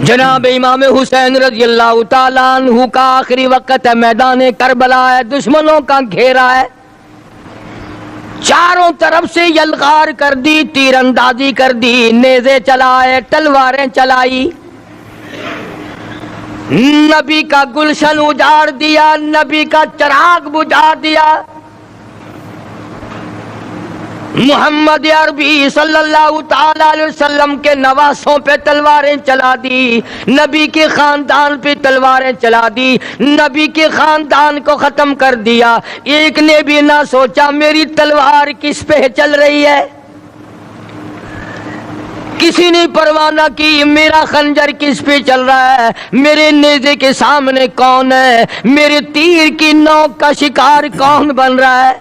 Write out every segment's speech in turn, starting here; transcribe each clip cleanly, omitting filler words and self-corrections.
جناب امام حسین رضی اللہ تعالیٰ عنہ کا آخری وقت ہے، میدان کربلا ہے، دشمنوں کا گھیرا ہے، چاروں طرف سے یلغار کر دی، تیر اندازی کر دی، نیزے چلائے، تلواریں چلائی، نبی کا گلشن اجاڑ دیا، نبی کا چراغ بجھا دیا، محمد عربی صلی اللہ تعالی علیہ وسلم کے نواسوں پہ تلواریں چلا دی، نبی کے خاندان پہ تلواریں چلا دی، نبی کے خاندان کو ختم کر دیا۔ ایک نے بھی نہ سوچا میری تلوار کس پہ چل رہی ہے، کسی نے پرواہ نہ کی میرا خنجر کس پہ چل رہا ہے، میرے نیزے کے سامنے کون ہے، میرے تیر کی نوک کا شکار کون بن رہا ہے۔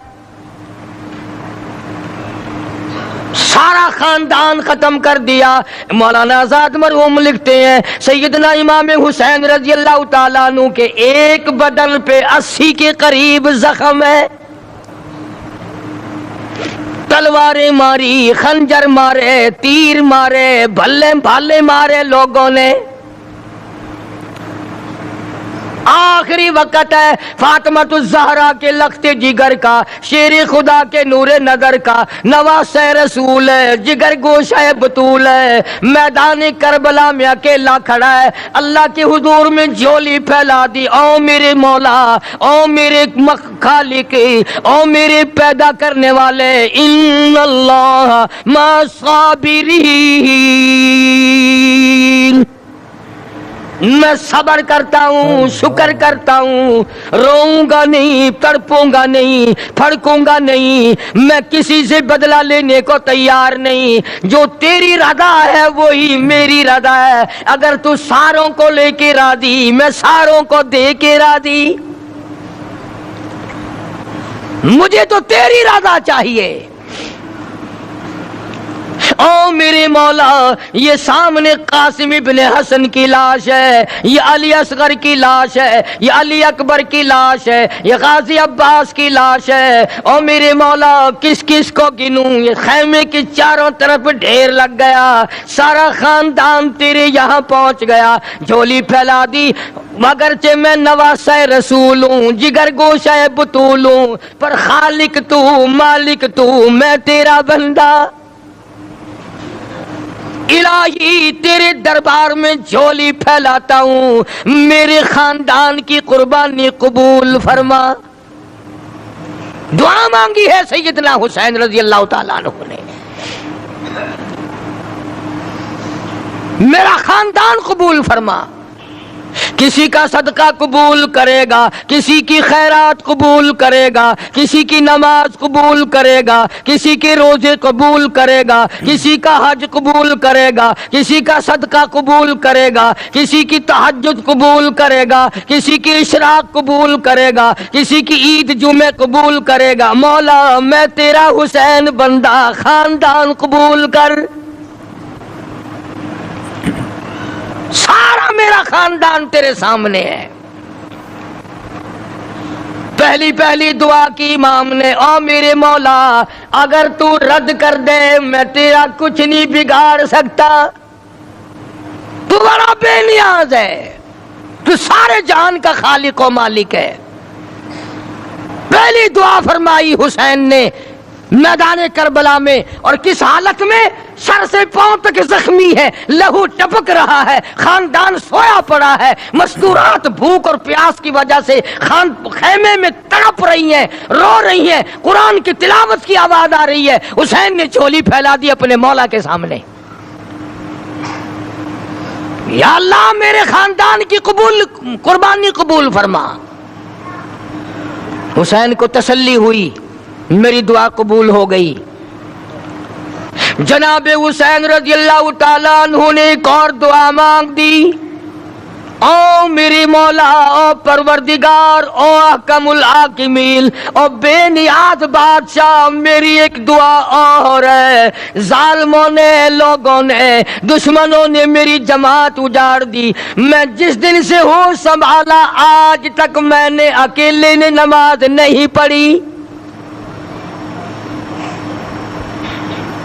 سارا خاندان ختم کر دیا۔ مولانا آزاد مرحوم لکھتے ہیں سیدنا امام حسین رضی اللہ تعالیٰ عنہ کے ایک بدن پہ 80 کے قریب زخم ہے، تلواریں ماری، خنجر مارے، تیر مارے، بھالے مارے لوگوں نے۔ آخری وقت ہے فاطمۃ الزہرا کے لخت جگر کا، شیر خدا کے نور نظر کا، نواسہ رسول ہے، جگر گوشہ بطول ہے، میدان کربلا میں اکیلا کھڑا ہے، اللہ کے حضور میں جھولی پھیلا دی، او میرے مولا، او میرے خالق، او میرے پیدا کرنے والے، ان اللہ مع الصابرین، میں صبر کرتا ہوں، شکر کرتا ہوں، روؤں گا نہیں، تڑپوں گا نہیں، پھڑکوں گا نہیں، میں کسی سے بدلہ لینے کو تیار نہیں، جو تیری رضا ہے وہی میری رضا ہے، اگر تو ساروں کو لے کے راضی میں ساروں کو دے کے راضی، مجھے تو تیری رضا چاہیے۔ او میرے مولا، یہ سامنے قاسم ابن حسن کی لاش ہے، یہ علی اصغر کی لاش ہے، یہ علی اکبر کی لاش ہے، یہ غازی عباس کی لاش ہے، او میرے مولا کس کس کو گنوں، یہ خیمے کی چاروں طرف ڈھیر لگ گیا، سارا خاندان تیرے یہاں پہنچ گیا، جھولی پھیلا دی، اگرچہ میں نواسہ رسول ہوں، جگر گوشہ بطول ہوں، پر خالق تو، مالک تو، میں تیرا بندہ، الہی تیرے دربار میں جھولی پھیلاتا ہوں، میرے خاندان کی قربانی قبول فرما۔ دعا مانگی ہے سیدنا حسین رضی اللہ تعالیٰ عنہ نے، میرا خاندان قبول فرما، کسی کا صدقہ قبول کرے گا، کسی کی خیرات قبول کرے گا، کسی کی نماز قبول کرے گا، کسی کے روزے قبول کرے گا، کسی کا حج قبول کرے گا، کسی کا صدقہ قبول کرے گا، کسی کی تہجد قبول کرے گا، کسی کی اشراق قبول کرے گا، کسی کی عید جمعہ قبول کرے گا۔ مولا میں تیرا حسین بندہ، خاندان قبول کر، سارا میرا خاندان تیرے سامنے ہے۔ پہلی دعا کی امام نے، او میرے مولا اگر تو رد کر دے میں تیرا کچھ نہیں بگاڑ سکتا، تو بڑا بے نیاز ہے، تو سارے جہان کا خالق و مالک ہے۔ پہلی دعا فرمائی حسین نے میدان کربلا میں، اور کس حالت میں؟ سر سے پاؤں تک زخمی ہے، لہو ٹپک رہا ہے، خاندان سویا پڑا ہے، مستورات بھوک اور پیاس کی وجہ سے خیمے میں تڑپ رہی ہیں، رو رہی ہیں، قرآن کی تلاوت کی آواز آ رہی ہے۔ حسین نے جھولی پھیلا دی اپنے مولا کے سامنے، یا اللہ میرے خاندان کی قربانی قبول فرما۔ حسین کو تسلی ہوئی، میری دعا قبول ہو گئی۔ جناب حسین رضی اللہ تعالیٰ عنہ نے ایک اور دعا مانگ دی، او میری مولا، او پروردگار، او احکم الحاکمین، او بے نیاز بادشاہ، میری ایک دعا اور ہے۔ ظالموں نے، لوگوں نے، دشمنوں نے میری جماعت اجاڑ دی، میں جس دن سے ہوش سنبھالا آج تک میں نے اکیلے نے نماز نہیں پڑھی،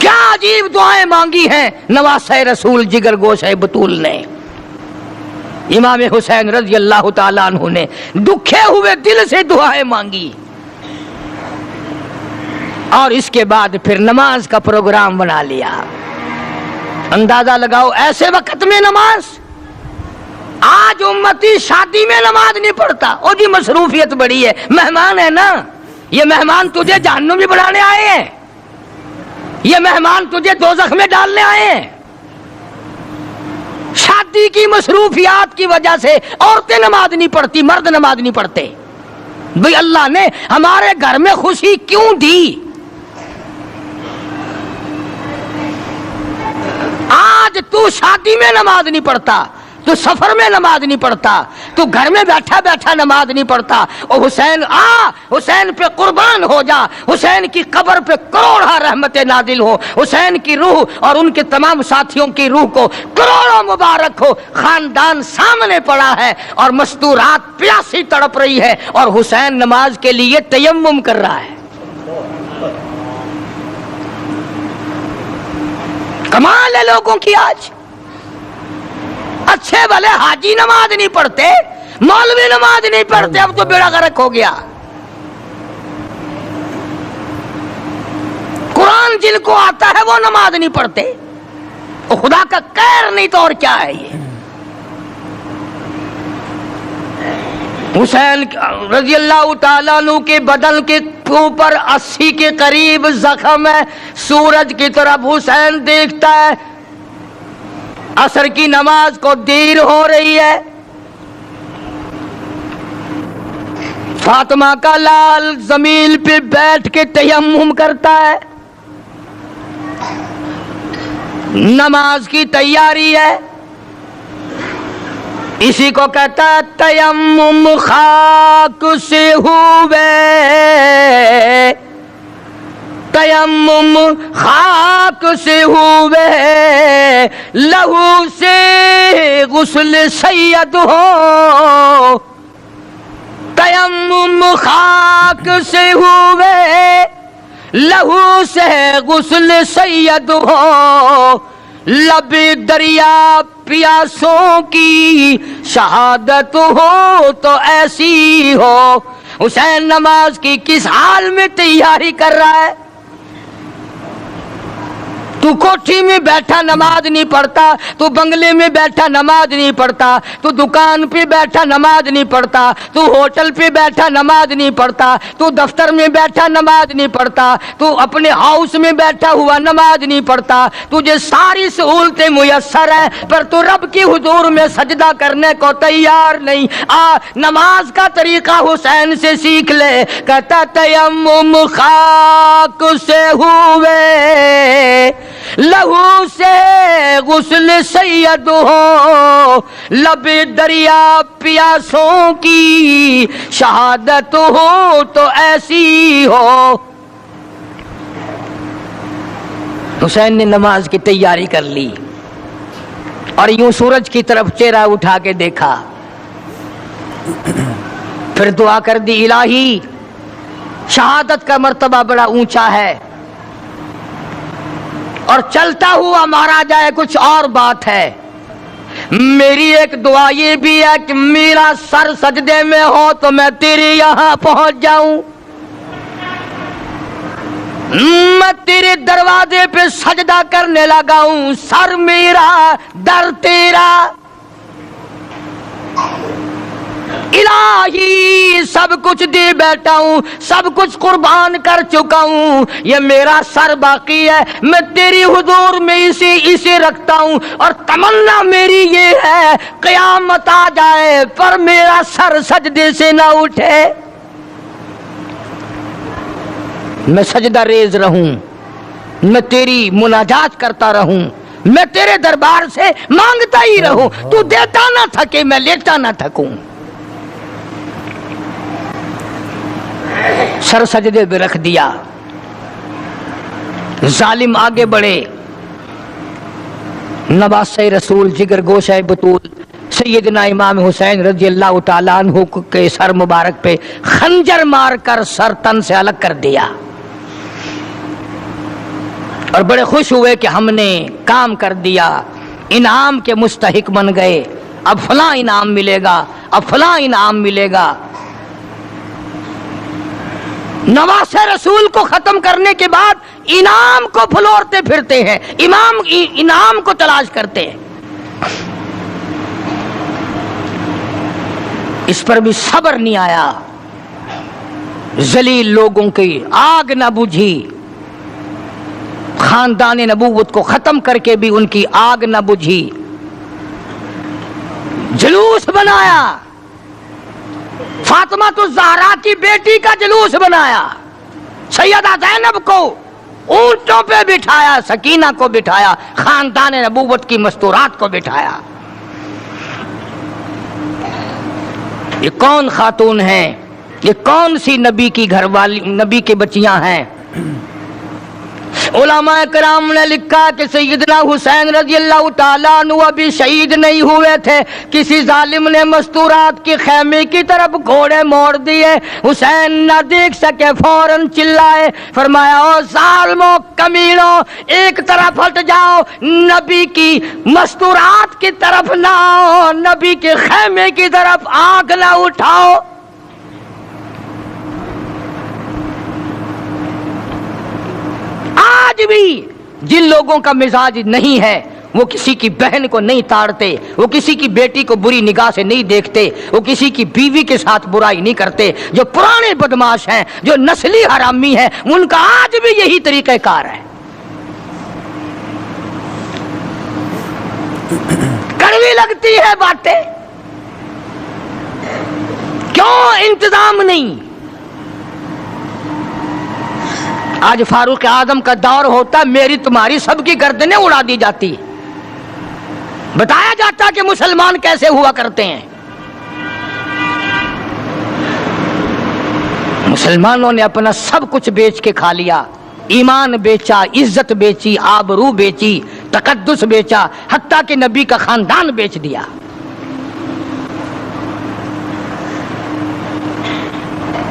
کیا عجیب دعائیں مانگی ہیں نواسہ رسول جگر گوشہ بطول نے، امام حسین رضی اللہ تعالیٰ عنہ نے دکھے ہوئے دل سے دعائیں مانگی، اور اس کے بعد پھر نماز کا پروگرام بنا لیا۔ اندازہ لگاؤ ایسے وقت میں نماز، آج امتی شادی میں نماز نہیں پڑھتا، او جی مصروفیت بڑی ہے، مہمان ہے نا، یہ مہمان تجھے جہنم میں بڑھانے آئے ہیں، یہ مہمان تجھے دوزخ میں ڈالنے آئے ہیں۔ شادی کی مصروفیات کی وجہ سے عورتیں نماز نہیں پڑھتی، مرد نماز نہیں پڑھتے۔ بھئی اللہ نے ہمارے گھر میں خوشی کیوں دی؟ آج تو شادی میں نماز نہیں پڑھتا، تو سفر میں نماز نہیں پڑھتا، تو گھر میں بیٹھا بیٹھا نماز نہیں پڑھتا، او حسین حسین پہ قربان ہو جا، حسین کی قبر پہ کروڑا رحمتیں نازل ہو، حسین کی روح اور ان کے تمام ساتھیوں کی روح کو کروڑوں مبارک ہو۔ خاندان سامنے پڑا ہے اور مستورات پیاسی تڑپ رہی ہے، اور حسین نماز کے لیے تیمم کر رہا ہے۔ کمال ہے لوگوں کی آج، اچھے بھلے حاجی نماز نہیں پڑھتے، مولوی نماز نہیں پڑھتے، اب تو بیڑا غرق ہو گیا۔ قرآن جن کو آتا ہے وہ نماز نہیں پڑھتے، خدا کا قہر نہیں تو اور کیا ہے یہ۔ حسین رضی اللہ تعالیٰ عنہ کے بدن کے اوپر 80 کے قریب زخم ہے، سورج کی طرف حسین دیکھتا ہے، عصر کی نماز کو دیر ہو رہی ہے، فاطمہ کا لال زمین پہ بیٹھ کے تیمم کرتا ہے، نماز کی تیاری ہے۔ اسی کو کہتا ہے تیمم خاک سے ہوئے، تیمم خاک سے ہوئے، لہو سے غسل سید ہو، تیمم خاک سے ہوئے، لہو سے غسل سید ہو، لب دریا پیاسوں کی شہادت ہو تو ایسی ہو۔ حسین نماز کی کس حال میں تیاری کر رہا ہے؟ تو کوٹھی میں بیٹھا نماز نہیں پڑھتا، تو بنگلے میں بیٹھا نماز نہیں پڑھتا، تو دکان پہ بیٹھا نماز نہیں پڑھتا، تو ہوٹل پہ بیٹھا نماز نہیں پڑھتا، تو دفتر میں بیٹھا نماز نہیں پڑھتا، تو اپنے ہاؤس میں بیٹھا ہوا نماز نہیں پڑھتا، تجھے ساری سہولتیں میسر ہیں پر تو رب کی حضور میں سجدہ کرنے کو تیار نہیں۔ نماز کا طریقہ حسین سے سیکھ لے، کہتا تیمم خاک سے ہوئے، لہو سے غسل سید ہو، لب دریا پیاسوں کی شہادت ہو تو ایسی ہو۔ حسین نے نماز کی تیاری کر لی اور یوں سورج کی طرف چہرہ اٹھا کے دیکھا، پھر دعا کر دی، الہی شہادت کا مرتبہ بڑا اونچا ہے اور چلتا ہوا مارا جائے کچھ اور بات ہے، میری ایک دعا یہ بھی ہے کہ میرا سر سجدے میں ہو تو میں تیرے یہاں پہنچ جاؤں، میں تیرے دروازے پہ سجدہ کرنے لگا ہوں، سر میرا در تیرا، الہی سب کچھ دے بیٹھا ہوں، سب کچھ قربان کر چکا ہوں، یہ میرا سر باقی ہے، میں تیری حضور میں اسے رکھتا ہوں، اور تمنا میری یہ ہے قیامت آ جائے پر میرا سر سجدے سے نہ اٹھے، میں سجدہ ریز رہوں، میں تیری مناجات کرتا رہوں، میں تیرے دربار سے مانگتا ہی رہوں، تو دیتا نہ تھکے میں لیتا نہ تھکوں۔ سر سجدے پہ رکھ دیا، ظالم آگے بڑھے، نواسہ رسول جگر گوشہ بطول سیدنا امام حسین رضی اللہ تعالیٰ عنہ کے سر مبارک پہ خنجر مار کر سر تن سے الگ کر دیا، اور بڑے خوش ہوئے کہ ہم نے کام کر دیا، انعام کے مستحق بن گئے، اب فلاں انعام ملے گا، اب فلاں انعام ملے گا۔ نواز رسول کو ختم کرنے کے بعد انعام کو پھلورتے پھرتے ہیں، انعام کو تلاش کرتے ہیں۔ اس پر بھی صبر نہیں آیا، ذلیل لوگوں کی آگ نہ بجھی، خاندان نبوت کو ختم کر کے بھی ان کی آگ نہ بجھی، جلوس بنایا، فاطمہ الزہرا کی بیٹی کا جلوس بنایا، سیدہ زینب کو اونٹوں پہ بٹھایا، سکینہ کو بٹھایا، خاندان نبوت کی مستورات کو بٹھایا۔ یہ کون خاتون ہیں؟ یہ کون سی نبی کی گھر والی، نبی کی بچیاں ہیں؟ علماء کرام نے لکھا کہ سیدنا حسین رضی اللہ تعالیٰ عنہ ابھی شہید نہیں ہوئے تھے، کسی ظالم نے مستورات کی خیمے کی طرف گھوڑے موڑ دیے، حسین نہ دیکھ سکے، فوراً چلائے، فرمایا او ظالموں کمینوں، ایک طرف ہٹ جاؤ، نبی کی مستورات کی طرف نہ آؤ، نبی کے خیمے کی طرف آنکھ نہ اٹھاؤ۔ آج بھی جن لوگوں کا مزاج نہیں ہے وہ کسی کی بہن کو نہیں تاڑتے، وہ کسی کی بیٹی کو بری نگاہ سے نہیں دیکھتے، وہ کسی کی بیوی کے ساتھ برائی نہیں کرتے، جو پرانے بدماش ہیں، جو نسلی حرامی ہیں، ان کا آج بھی یہی طریقہ کار ہے۔ کڑوی لگتی ہے باتیں، کیوں انتظام نہیں؟ آج فاروق اعظم کا دور ہوتا، میری تمہاری سب کی گردنیں اڑا دی جاتی، بتایا جاتا کہ مسلمان کیسے ہوا کرتے ہیں۔ مسلمانوں نے اپنا سب کچھ بیچ کے کھا لیا، ایمان بیچا، عزت بیچی، آبرو بیچی، تقدس بیچا، حتیٰ کہ نبی کا خاندان بیچ دیا۔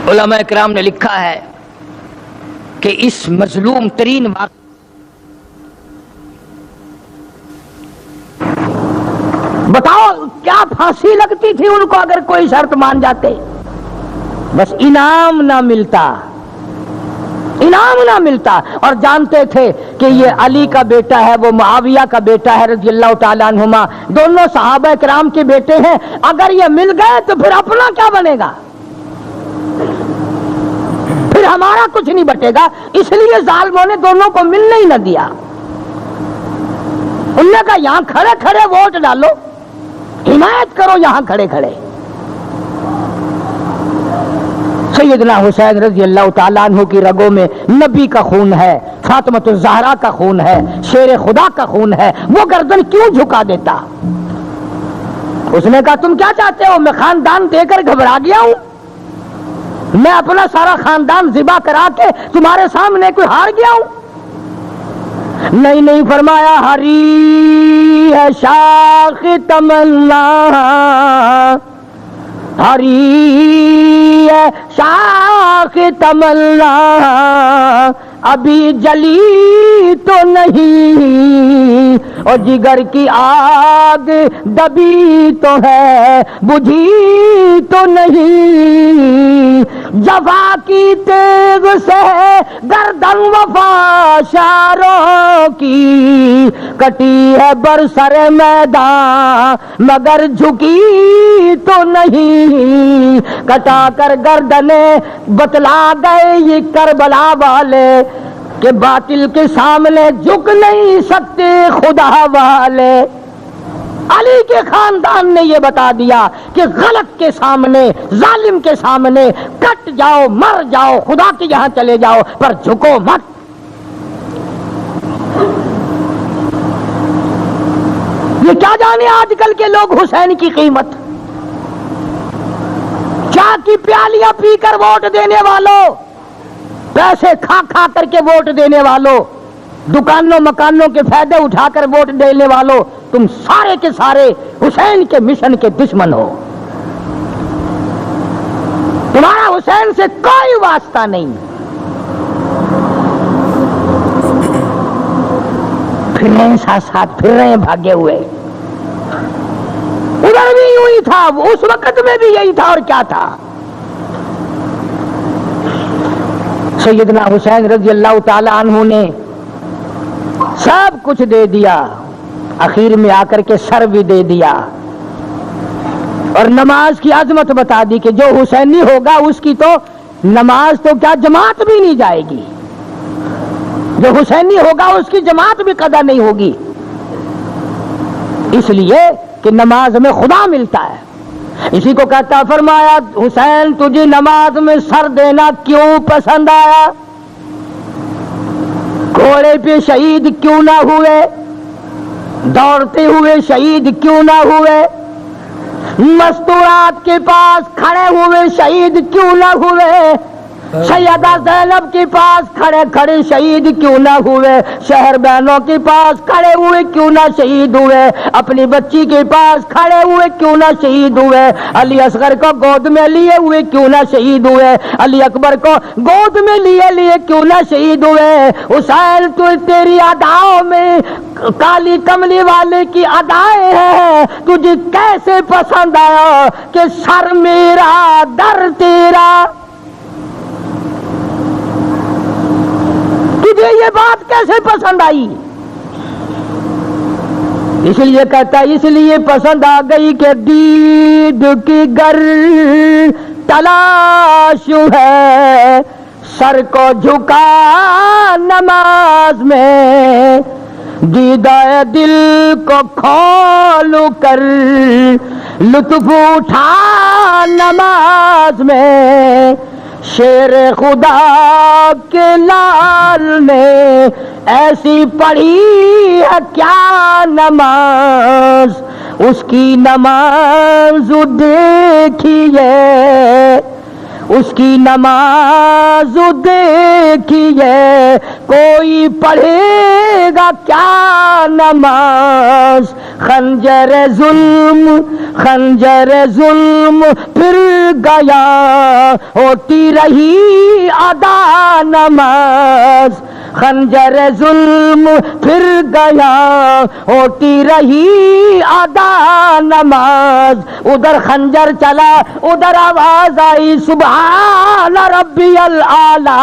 علماء کرام نے لکھا ہے کہ اس مظلوم ترین واقعہ بتاؤ کیا پھانسی لگتی تھی ان کو اگر کوئی شرط مان جاتے؟ بس انعام نہ ملتا، انعام نہ ملتا، اور جانتے تھے کہ یہ علی کا بیٹا ہے، وہ معاویہ کا بیٹا ہے رضی اللہ تعالیٰ عنہما، دونوں صحابہ کرام کے بیٹے ہیں، اگر یہ مل گئے تو پھر اپنا کیا بنے گا؟ پھر ہمارا کچھ نہیں بٹے گا، اس لیے ظالموں نے دونوں کو ملنے ہی نہ دیا۔ انہوں نے کہا یہاں کھڑے کھڑے ووٹ ڈالو، حمایت کرو یہاں کھڑے کھڑے۔ سیدنا حسین رضی اللہ تعالیٰ عنہ کی رگوں میں نبی کا خون ہے، فاطمہ الزہرا کا خون ہے، شیر خدا کا خون ہے، وہ گردن کیوں جھکا دیتا؟ اس نے کہا تم کیا چاہتے ہو؟ میں خاندان دے کر گھبرا گیا ہوں، میں اپنا سارا خاندان ذبح کرا کے تمہارے سامنے کوئی ہار گیا ہوں؟ نہیں نہیں، فرمایا ہری ہے شاخ تمنا، ہری ہے شاخ تمنا، ابھی جلی تو نہیں، اور جگر کی آگ دبی تو ہے، بجھی تو نہیں، جفا کی تیغ سے گردن وفا شاروں کی، کٹی ہے برسر میدان مگر جھکی تو نہیں، کٹا کر گردنیں بتلا گئے یہ کربلا والے کہ باطل کے سامنے جھک نہیں سکتے خدا والے۔ علی کے خاندان نے یہ بتا دیا کہ غلط کے سامنے، ظالم کے سامنے کٹ جاؤ، مر جاؤ، خدا کے یہاں چلے جاؤ، پر جھکو مت۔ یہ کیا جانے آج کل کے لوگ حسین کی قیمت، چاہ کی پیالیاں پی کر ووٹ دینے والوں، پیسے کھا کھا کر کے ووٹ دینے والوں، دکانوں مکانوں کے فائدے اٹھا کر ووٹ دینے والوں، تم سارے کے سارے حسین کے مشن کے دشمن ہو، تمہارا حسین سے کوئی واسطہ نہیں۔ پھر رہے ہیں ساتھ ساتھ، پھر رہے ہیں بھاگے ہوئے. ادھر بھی یوں ہی تھا، اس وقت میں بھی یہی تھا. اور کیا تھا؟ سیدنا حسین رضی اللہ تعالی عنہ نے سب کچھ دے دیا، اخیر میں آ کر کے سر بھی دے دیا، اور نماز کی عظمت بتا دی کہ جو حسینی ہوگا اس کی تو نماز تو کیا جماعت بھی نہیں جائے گی، جو حسینی ہوگا اس کی جماعت بھی قضا نہیں ہوگی، اس لیے کہ نماز میں خدا ملتا ہے. اسی کو کہتا فرمایا حسین تجھے نماز میں سر دینا کیوں پسند آیا؟ گھوڑے پہ شہید کیوں نہ ہوئے، دوڑتے ہوئے شہید کیوں نہ ہوئے، مستورات کے پاس کھڑے ہوئے شہید کیوں نہ ہوئے، سیدہ زینب کے پاس کھڑے کھڑے شہید کیوں نہ ہوئے، شہر بہنوں کے پاس کھڑے ہوئے کیوں نہ شہید ہوئے، اپنی بچی کے پاس کھڑے ہوئے کیوں نہ شہید ہوئے، علی اصغر کو گود میں لیے ہوئے کیوں نہ شہید ہوئے، علی اکبر کو گود میں لیے کیوں نہ شہید ہوئے. حسین تو تیری اداؤں میں کالی کملی والے کی ادائیں ہیں، تجھے کیسے پسند آیا کہ سر میرا در تیرا؟ تجھے یہ بات کیسے پسند آئی؟ اس لیے کہتا ہے اس لیے پسند آ گئی کہ دید کی گر تلاش ہے، سر کو جھکا نماز میں، دیدہ دل کو کھول کر لطف اٹھا نماز میں. شیر خدا کے لال نے ایسی پڑھی ہے کیا نماز، اس کی نماز دیکھیے، اس کی نماز دیکھیے، کوئی پڑھے گا کیا نماز. خنجر ظلم پھر گیا، ہوتی رہی ادا نماز. خنجر ظلم پھر گیا، ہوتی رہی ادا نماز. ادھر خنجر چلا، ادھر آواز آئی سبحان ربی الاعلی.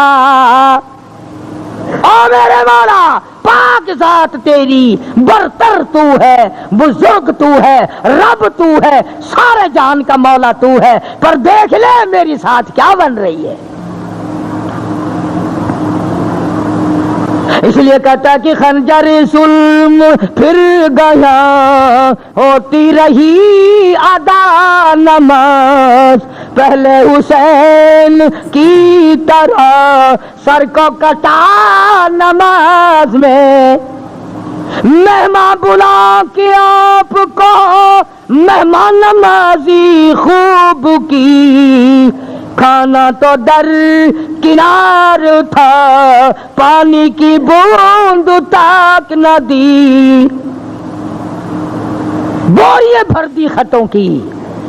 او میرے مولا پاک ذات تیری، برتر تو ہے، بزرگ تو ہے، رب تو ہے، سارے جہان کا مولا تو ہے، پر دیکھ لے میری ساتھ کیا بن رہی ہے. اس لیے کہتا ہے کہ خنجر ظلم پھر گیا، ہوتی رہی ادا نماز. پہلے حسین کی طرح سر کو کٹا نماز میں، مہمان بلا کے آپ کو مہمان نمازی خوب کی. کھانا تو در کنار تھا، پانی کی بوند تک نہ دی. بوریے بھر دی خطوں کی.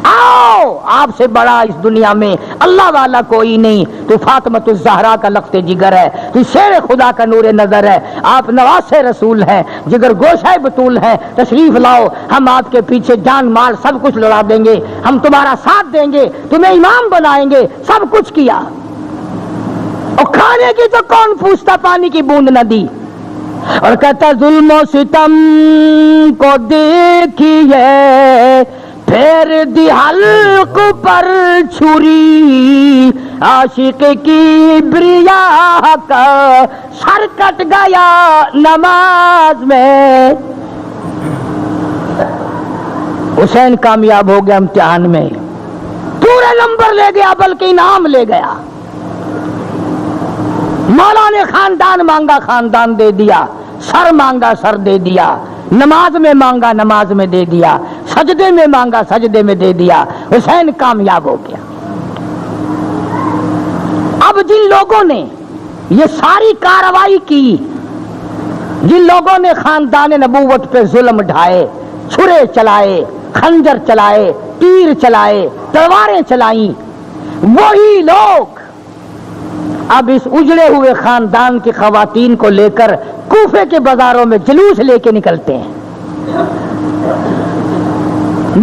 آؤ آپ سے بڑا اس دنیا میں اللہ والا کوئی نہیں. تو فاطمۃ الزہرا کا لخت جگر ہے، تو شیر خدا کا نور نظر ہے، آپ نواز رسول ہیں، جگر گوشہ بطول ہیں. تشریف لاؤ، ہم آپ کے پیچھے جان مال سب کچھ لڑا دیں گے، ہم تمہارا ساتھ دیں گے، تمہیں امام بنائیں گے. سب کچھ کیا، اور کھانے کی تو کون پوچھتا، پانی کی بوند نہ دی. اور کہتا ظلم و ستم کو دیکھیے، پھر دی حلق پر چھری، عاشق کی بریا کا سر کٹ گیا نماز میں. حسین کامیاب ہو گیا امتحان میں، پورے نمبر لے گیا، بلکہ انعام لے گیا. مولا نے خاندان مانگا، خاندان دے دیا، سر مانگا، سر دے دیا، نماز میں مانگا، نماز میں دے دیا، سجدے میں مانگا، سجدے میں دے دیا. حسین کامیاب ہو گیا. اب جن لوگوں نے یہ ساری کارروائی کی، جن لوگوں نے خاندان نبوت پہ ظلم ڈھائے، چھرے چلائے، خنجر چلائے، تیر چلائے، تلواریں چلائیں، وہی لوگ اب اس اجڑے ہوئے خاندان کی خواتین کو لے کر کوفے کے بازاروں میں جلوس لے کے نکلتے ہیں،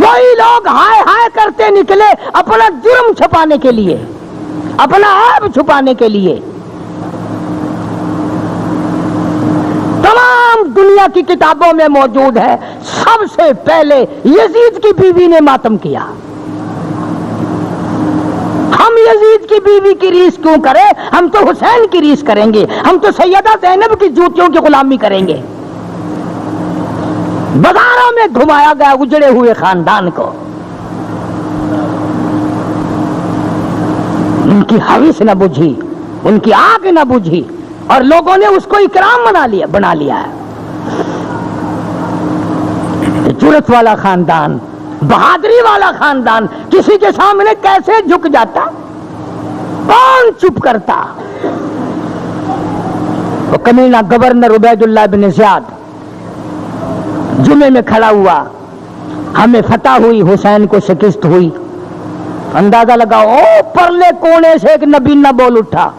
وہی لوگ ہائے ہائے کرتے نکلے اپنا جرم چھپانے کے لیے، اپنا عیب چھپانے کے لیے۔ تمام دنیا کی کتابوں میں موجود ہے، سب سے پہلے یزید کی بیوی نے ماتم کیا۔ ہم یزید کی بیوی کی ریس کیوں کریں؟ ہم تو حسین کی ریس کریں گے، ہم تو سیدہ زینب کی جوتیوں کی غلامی کریں گے۔ بازاروں میں گھمایا گیا اجڑے ہوئے خاندان کو، ان کی حوث نہ بجھی، ان کی آگ نہ بجھی، اور لوگوں نے اس کو اکرام بنا لیا ہے۔ جرت والا خاندان، بہادری والا خاندان کسی کے سامنے کیسے جھک جاتا؟ کون چپ کرتا؟ وہ کمینہ گورنر عبید اللہ بن زیاد جمعے میں کھڑا ہوا، ہمیں فتح ہوئی، حسین کو شکست ہوئی۔ اندازہ لگاؤ، پرلے کونے سے ایک نبینہ بول اٹھا،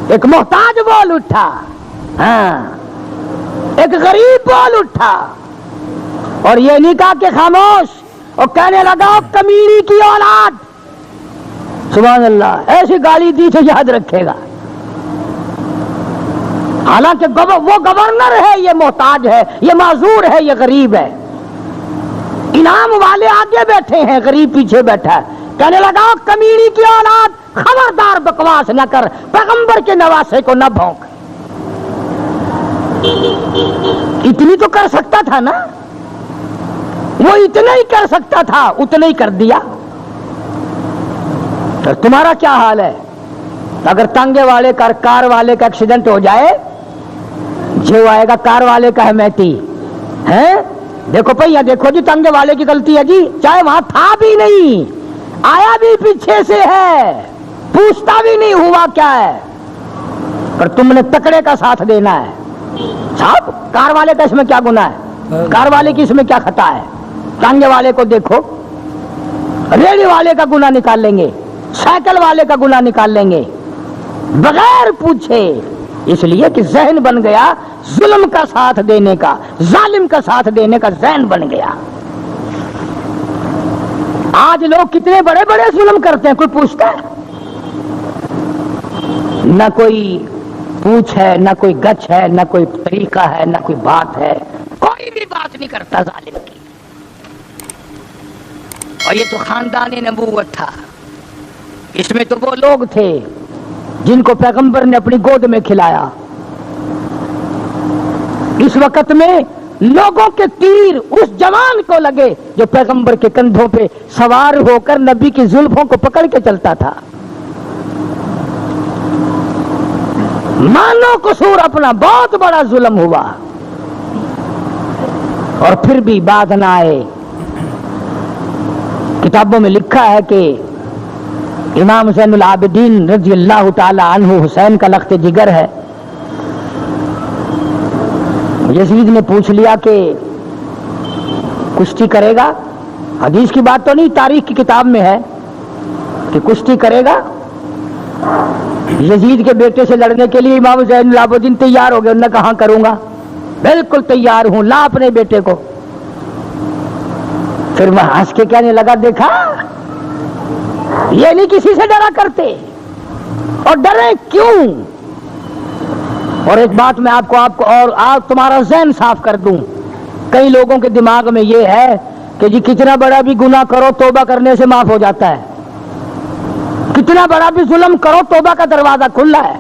ایک محتاج بول اٹھا، ہاں ایک غریب بول اٹھا، اور یہ نہیں کہا کہ خاموش، اور کہنے لگا کمیری کی اولاد۔ سبحان اللہ، ایسی گالی دی تو یاد رکھے گا۔ حالانکہ وہ گورنر ہے، یہ محتاج ہے، یہ معذور ہے، یہ غریب ہے۔ انعام والے آگے بیٹھے ہیں، غریب پیچھے بیٹھا ہے۔ کہنے لگا کمیری کی اولاد، خبردار بکواس نہ کر، پیغمبر کے نواسے کو نہ بھونک۔ اتنی تو کر سکتا تھا نا، وہ اتنا ہی کر سکتا تھا، اتنا ہی کر دیا۔ تو تمہارا کیا حال ہے؟ اگر تانگے والے کا، کار والے کا ایکسیڈنٹ ہو جائے، جو آئے گا کار والے کا حمایتی ہے، دیکھو پہیا دیکھو جی، تانگے والے کی غلطی ہے جی، چاہے وہاں تھا بھی نہیں، آیا بھی پیچھے سے ہے، پوچھتا بھی نہیں ہوا کیا ہے، پر تم نے تکڑے کا ساتھ دینا ہے۔ صاحب کار والے کا اس میں کیا گناہ ہے؟ کار والے کی اس میں کیا خطا ہے؟ تانگے والے کو دیکھو، ریڑھی والے کا گناہ نکال لیں گے، سائیکل والے کا گناہ نکال لیں گے بغیر پوچھے، اس لیے کہ ذہن بن گیا ظلم کا ساتھ دینے کا، ظالم کا ساتھ دینے کا ذہن بن گیا۔ آج لوگ کتنے بڑے بڑے ظلم کرتے ہیں، کوئی پوچھتا ہے؟ نہ کوئی پوچھ ہے، نہ کوئی گچ ہے، نہ کوئی طریقہ ہے، نہ کوئی بات ہے، کوئی بھی بات نہیں کرتا ظالم کی۔ اور یہ تو خاندان نبوت تھا، اس میں تو وہ لوگ تھے جن کو پیغمبر نے اپنی گود میں کھلایا۔ اس وقت میں لوگوں کے تیر اس جوان کو لگے جو پیغمبر کے کندھوں پہ سوار ہو کر نبی کی زلفوں کو پکڑ کے چلتا تھا۔ مانو قصور اپنا، بہت بڑا ظلم ہوا، اور پھر بھی بات نہ آئے۔ کتابوں میں لکھا ہے کہ امام زین العابدین رضی اللہ تعالی عنہ حسین کا لخت جگر ہے۔ یزید نے پوچھ لیا کہ کشتی کرے گا؟ حدیث کی بات تو نہیں، تاریخ کی کتاب میں ہے کہ کشتی کرے گا۔ یزید کے بیٹے سے لڑنے کے لیے امام زین العابدین تیار ہو گئے، انہوں نے کہا کروں گا، بالکل تیار ہوں، لا اپنے بیٹے کو۔ پھر وہ ہنس کے کہنے لگا دیکھا، یہ نہیں کسی سے ڈرا کرتے، اور ڈرے کیوں؟ اور ایک بات میں آپ کو اور آپ تمہارا ذہن صاف کر دوں، کئی لوگوں کے دماغ میں یہ ہے کہ جی کتنا بڑا بھی گناہ کرو توبہ کرنے سے معاف ہو جاتا ہے، کتنا بڑا بھی ظلم کرو توبہ کا دروازہ کھلا ہے۔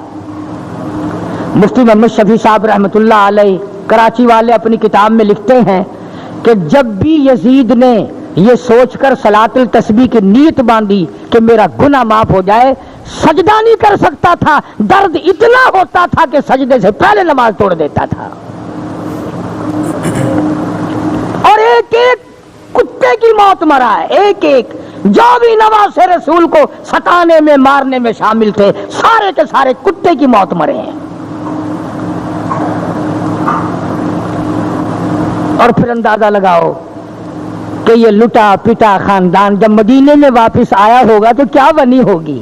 مفتی محمد شفیع صاحب رحمۃ اللہ علیہ کراچی والے اپنی کتاب میں لکھتے ہیں کہ جب بھی یزید نے یہ سوچ کر صلاۃ التسبیح کی نیت باندھی کہ میرا گناہ معاف ہو جائے، سجدہ نہیں کر سکتا تھا، درد اتنا ہوتا تھا کہ سجدے سے پہلے نماز توڑ دیتا تھا، اور ایک ایک کتے کی موت مرا ہے، ایک ایک جو بھی نواز رسول کو ستانے میں مارنے میں شامل تھے، سارے کے سارے کتے کی موت مرے ہیں۔ اور پھر اندازہ لگاؤ کہ یہ لٹا پٹا خاندان جب مدینے میں واپس آیا ہوگا تو کیا بنی ہوگی؟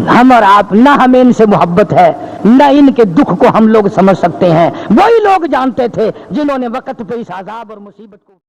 ہم اور آپ نہ ہمیں ان سے محبت ہے نہ ان کے دکھ کو ہم لوگ سمجھ سکتے ہیں. وہی لوگ جانتے تھے جنہوں نے وقت پہ اس عذاب اور مصیبت کو